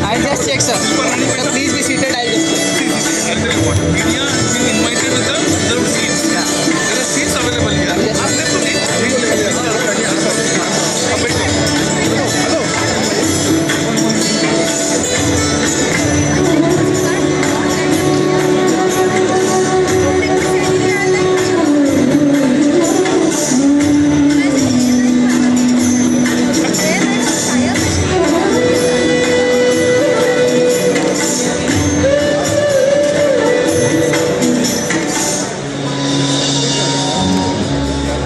I'll just check, sir. Sir, please be seated. I'll just check. Media is being invited with the reserved seats. There are seats available here. Ask them to take.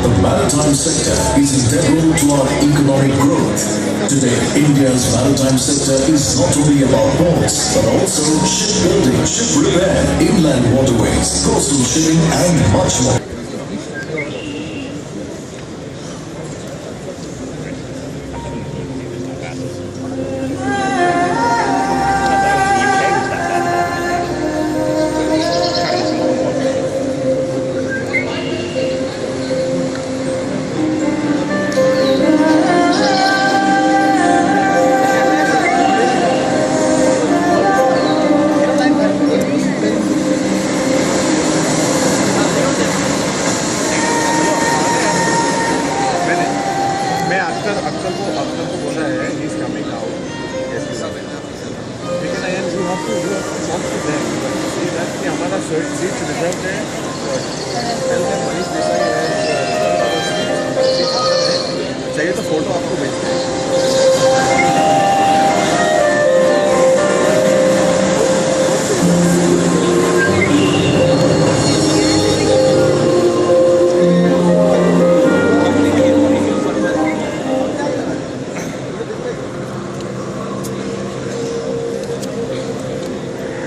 The maritime sector is integral to our economic growth. Today, India's maritime sector is not only about ports, but also shipbuilding, ship repair, inland waterways, coastal shipping, and much more. अक्सर को बोला है he is coming out लेकिन I am you have to talk to them see that कि हमारा seat reserve है tell them Manish Desai है चाहिए तो फोटो आपको भेजते हैं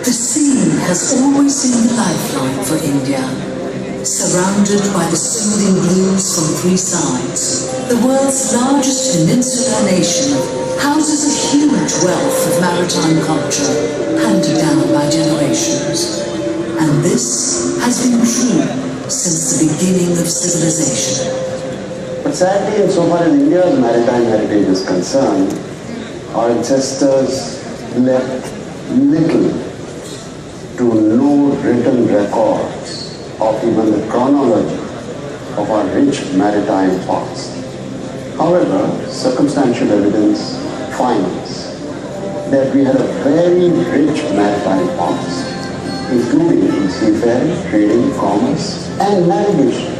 The sea has always been the lifeline for India. Surrounded by the soothing blues from three sides, the world's largest peninsular nation houses a huge wealth of maritime culture handed down by generations. And this has been true since the beginning of civilization. But sadly, insofar as India's maritime heritage is concerned, our ancestors left little to no written records of even the chronology of our rich maritime past. However, circumstantial evidence finds that we had a very rich maritime past, including seafaring, trading, commerce, and navigation.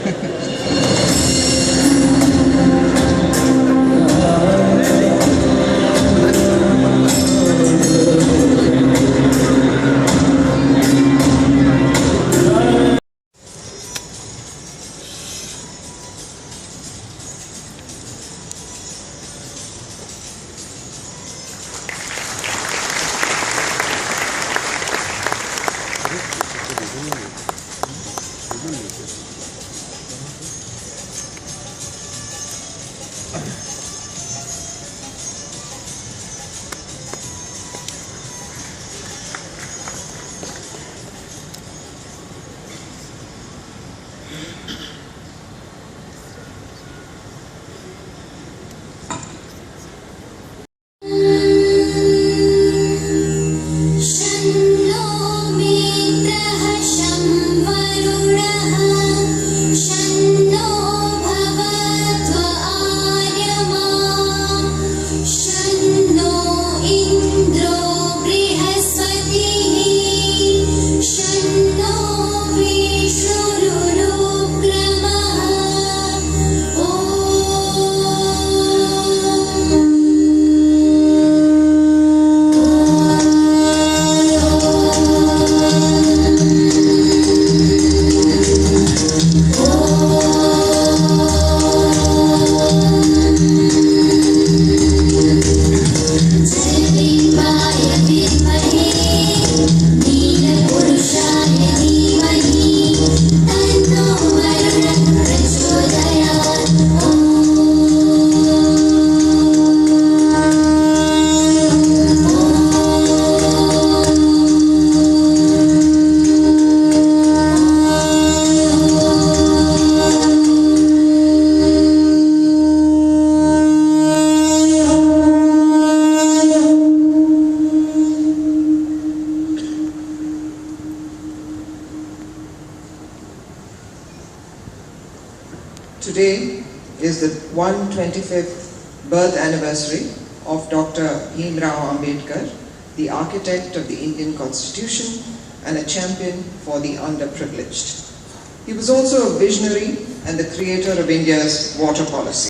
today is the 125th birth anniversary of Dr. Bhim Rao Ambedkar, the architect of the Indian Constitution and a champion for the underprivileged. He was also a visionary and the creator of India's water policy.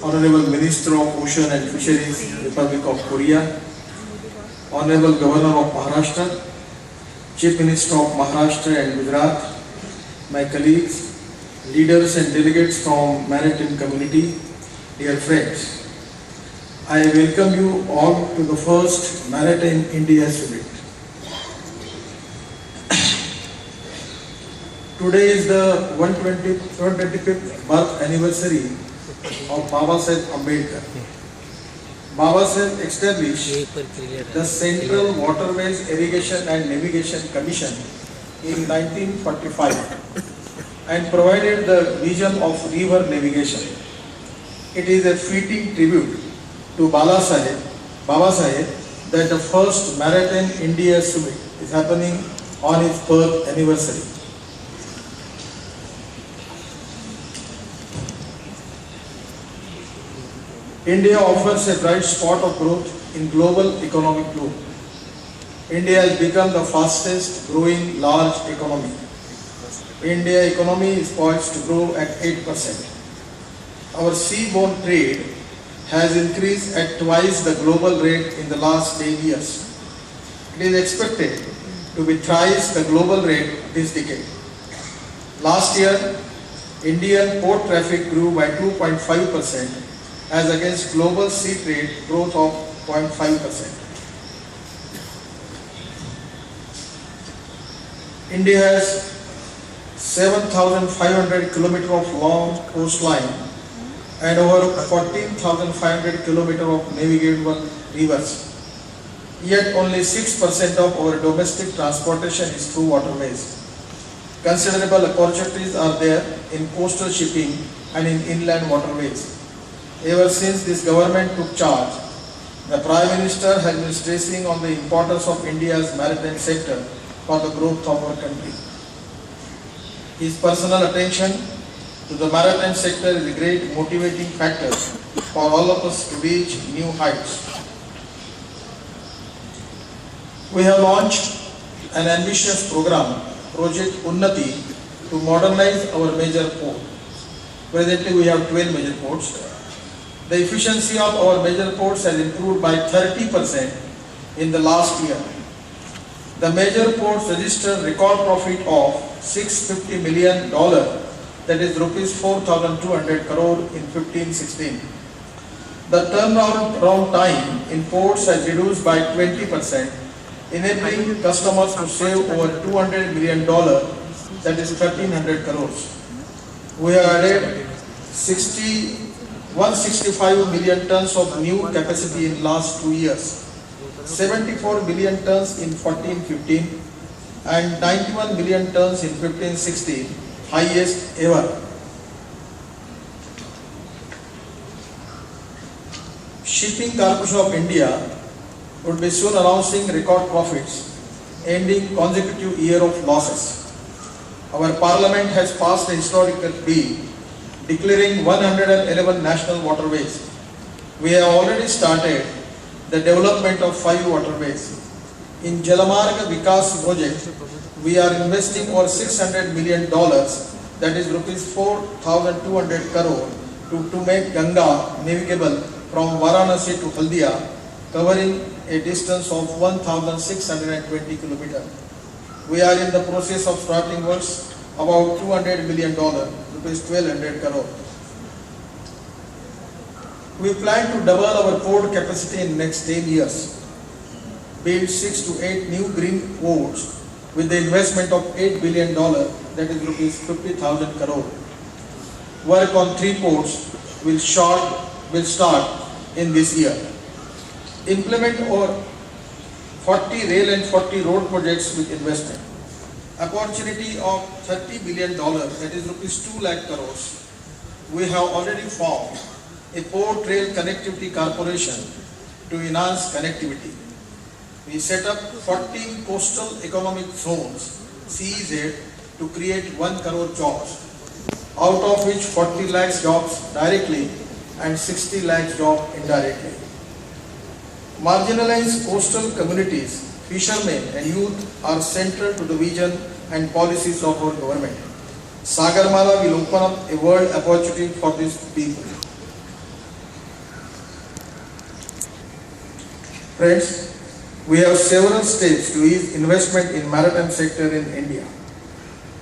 Honorable Minister of Ocean and Fisheries, Republic of Korea, Honorable Governor of Maharashtra, Chief Minister of Maharashtra and Gujarat, my colleagues, leaders and delegates from maritime community, dear friends, I welcome you all to the first Maritime India Summit. Today is the 125th birth anniversary of Baba Saheb Ambedkar. Baba Saheb established the Central Waterways Irrigation and Navigation Commission in 1945 and provided the vision of river navigation. It is a fitting tribute to Baba Saheb that the first Maritime India Summit is happening on his birth anniversary. India offers a bright spot of growth in global economic growth. India has become the fastest growing large economy. India economy is poised to grow at 8%. Our seaborne trade has increased at twice the global rate in the last 10 years. It is expected to be thrice the global rate this decade. Last year, Indian port traffic grew by 2.5% as against global sea trade growth of 0.5%. India has 7,500 kilometers of long coastline and over 14,500 kilometers of navigable rivers. Yet only 6% of our domestic transportation is through waterways. Considerable opportunities are there in coastal shipping and in inland waterways. Ever since this government took charge, the Prime Minister has been stressing on the importance of India's maritime sector for the growth of our country. His personal attention to the maritime sector is a great motivating factor for all of us to reach new heights. We have launched an ambitious program, Project Unnati, to modernize our major port. Presently we have 12 major ports. The efficiency of our major ports has improved by 30% in the last year. The major ports registered record profit of $650 million, that is rupees 4,200 crore in 15-16. The turnaround time in ports has reduced by 20%, enabling customers to save over $200 million, that is 1,300 crores. We have added 165 million tons of new capacity in last 2 years, 74 million tons in 14-15 and 91 million tons in 15-16, highest ever. Shipping Corporation of India would be soon announcing record profits, ending consecutive year of losses. Our Parliament has passed a historical bill declaring 111 national waterways. We have already started the development of 5 waterways. In Jalamarg Vikas project, we are investing over $600 million, that is rupees 4,200 crore, to make Ganga navigable from Varanasi to Haldia, covering a distance of 1,620 kilometers. We are in the process of starting works about $200 million, rupees 1,200 crore. We plan to double our port capacity in next 10 years, build 6 to 8 new green ports with the investment of $8 billion, that is rupees 50,000 crore. Work on 3 ports will start in this year. Implement over 40 rail and 40 road projects with investment. Opportunity of $30 billion, that is rupees 2 lakh crores. We have already formed a Port Rail Connectivity Corporation to enhance connectivity. We set up 14 coastal economic zones, CEZ, to create 1 crore jobs. out of which 40 lakhs jobs directly and 60 lakhs jobs indirectly. Marginalized coastal communities, fishermen and youth are central to the vision and policies of our government. Sagarmala will open up a world opportunity for these people. Friends, we have several steps to ease investment in maritime sector in India.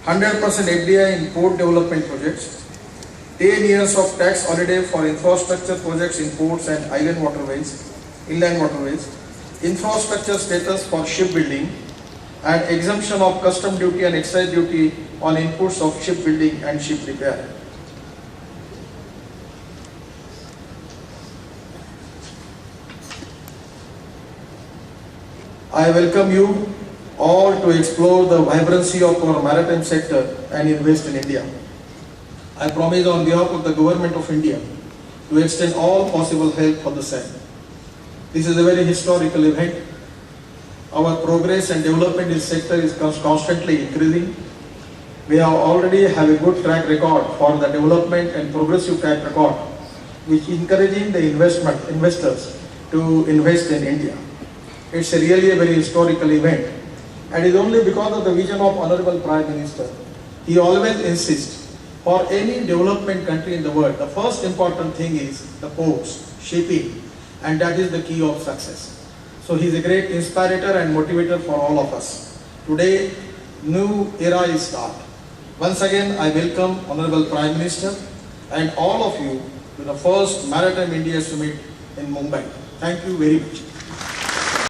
100% FDI in port development projects, 10 years of tax holiday for infrastructure projects in ports and inland waterways, infrastructure status for shipbuilding, and exemption of custom duty and excise duty on inputs of shipbuilding and ship repair. I welcome you all to explore the vibrancy of our maritime sector and invest in India. I promise on behalf of the Government of India to extend all possible help for the same. This is a very historical event. Our progress and development in this sector is constantly increasing. We already have a good track record for the development and progressive track record, which encouraging the investors to invest in India. It's really a very historical event, and it's only because of the vision of Honorable Prime Minister. He always insists, for any development country in the world, the first important thing is the ports, shipping, and that is the key of success. So he is a great inspirator and motivator for all of us. Today, new era is start. Once again, I welcome Honorable Prime Minister and all of you to the first Maritime India Summit in Mumbai. Thank you very much.